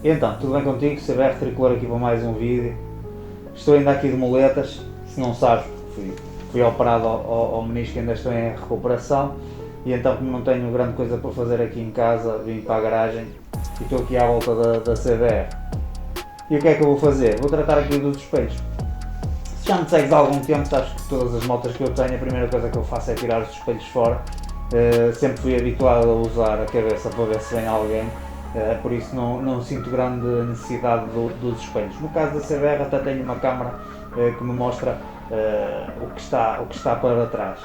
E então, tudo bem contigo? CBR Tricolor aqui para mais um vídeo. Estou ainda aqui de muletas, se não sabes, fui operado ao menisco, ainda estou em recuperação. E então, como não tenho grande coisa para fazer aqui em casa, vim para a garagem e estou aqui à volta da CBR. E o que é que eu vou fazer? Vou tratar aqui dos espelhos. Se já me segues há algum tempo, sabes que todas as motas que eu tenho, a primeira coisa que eu faço é tirar os espelhos fora. Sempre fui habituado a usar a cabeça para ver se vem alguém. Por isso não sinto grande necessidade dos espelhos. No caso da CBR até tenho uma câmara que me mostra o que está para trás.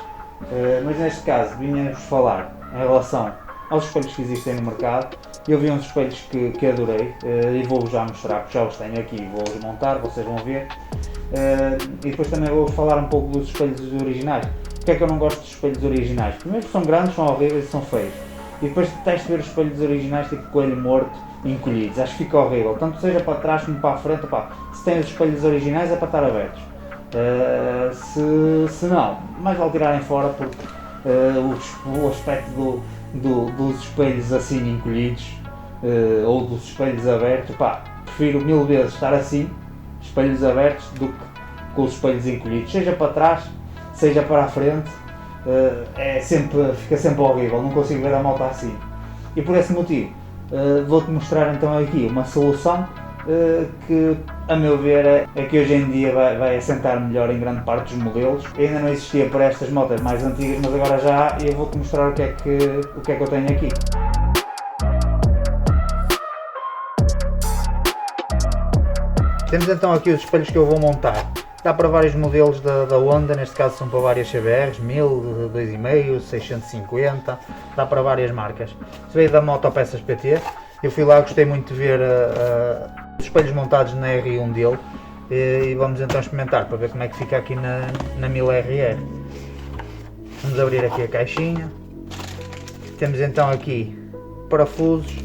Mas neste caso vinha-vos falar em relação aos espelhos que existem no mercado. Eu vi uns espelhos que adorei e vou-vos já mostrar, porque já os tenho aqui, vou-os montar, vocês vão ver. E depois também vou-vos falar um pouco dos espelhos originais. Porque é que eu não gosto dos espelhos originais? Primeiro são grandes, são horríveis e são feios. E depois detesto ver os espelhos originais tipo coelho morto, encolhidos. Acho que fica horrível. Tanto seja para trás como para a frente. Se tem os espelhos originais é para estar abertos. Se não, mais vale tirarem fora porque o aspecto dos espelhos assim encolhidos ou dos espelhos abertos, prefiro mil vezes estar assim, espelhos abertos, do que com os espelhos encolhidos. Seja para trás, seja para a frente. Fica sempre horrível, não consigo ver a moto assim. E por esse motivo vou-te mostrar então aqui uma solução que a meu ver é que hoje em dia vai assentar melhor em grande parte dos modelos. Ainda não existia para estas motas mais antigas, mas agora já há, e eu vou-te mostrar o que é que eu tenho aqui. Temos então aqui os espelhos que eu vou montar. Dá para vários modelos da Honda, neste caso são para várias CBRs, 1000, 2,5, 650, dá para várias marcas. Se veio da Motopeças PT, eu fui lá, gostei muito de ver os espelhos montados na R1 dele e vamos então experimentar para ver como é que fica aqui na 1000RR. Vamos abrir aqui a caixinha, temos então aqui parafusos,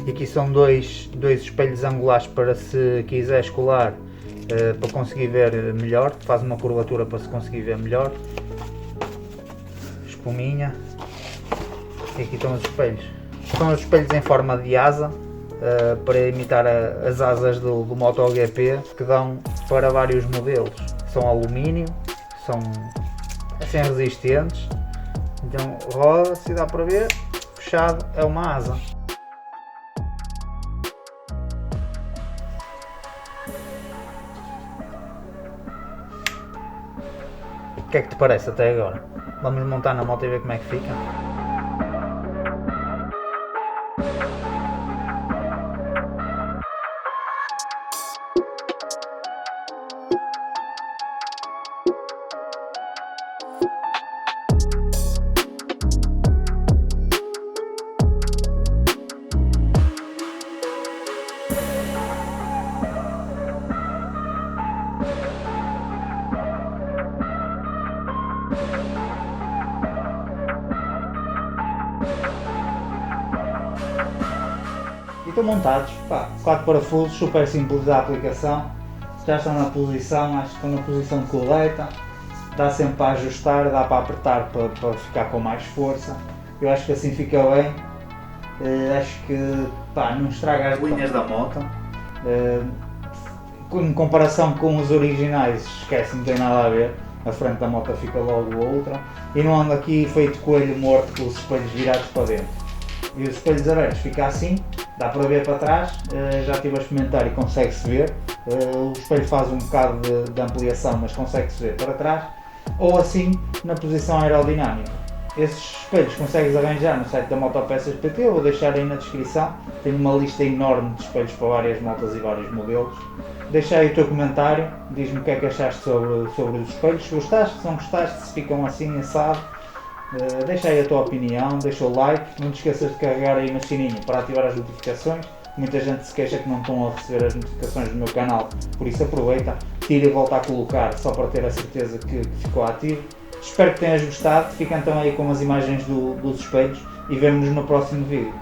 e aqui são dois espelhos angulares para se quiseres colar. Para conseguir ver melhor, faz uma curvatura para se conseguir ver melhor. Espuminha. E aqui estão os espelhos. São os espelhos em forma de asa, para imitar as asas do MotoGP, que dão para vários modelos. São alumínio, são assim resistentes. Então roda, se dá para ver, fechado é uma asa. O que é que te parece até agora? Vamos montar na moto e ver como é que fica? E estão montados, 4 parafusos, super simples da aplicação, já estão na posição, acho que estão na posição correta, dá sempre para ajustar, dá para apertar para ficar com mais força. Eu acho que assim fica bem, acho que não estraga as linhas da moto. Em comparação com os originais, esquece, não tem nada a ver, a frente da moto fica logo outra, e não ando aqui feito coelho morto com os espelhos virados para dentro. E os espelhos abertos fica assim, dá para ver para trás, já estive a experimentar e consegue-se ver. O espelho faz um bocado de ampliação, mas consegue-se ver para trás, ou assim na posição aerodinâmica. Esses espelhos consegues arranjar no site da Motopeças PT, eu vou deixar aí na descrição, tenho uma lista enorme de espelhos para várias motas e vários modelos. Deixa aí o teu comentário, diz-me o que é que achaste sobre os espelhos, se gostaste, se não gostaste, se ficam assim assado. Deixa aí a tua opinião, deixa o like, não te esqueças de carregar aí no sininho para ativar as notificações. Muita gente se queixa que não estão a receber as notificações do meu canal, por isso aproveita, tira e volta a colocar só para ter a certeza que ficou ativo. Espero que tenhas gostado, fica então aí com as imagens dos espelhos e vemo-nos no próximo vídeo.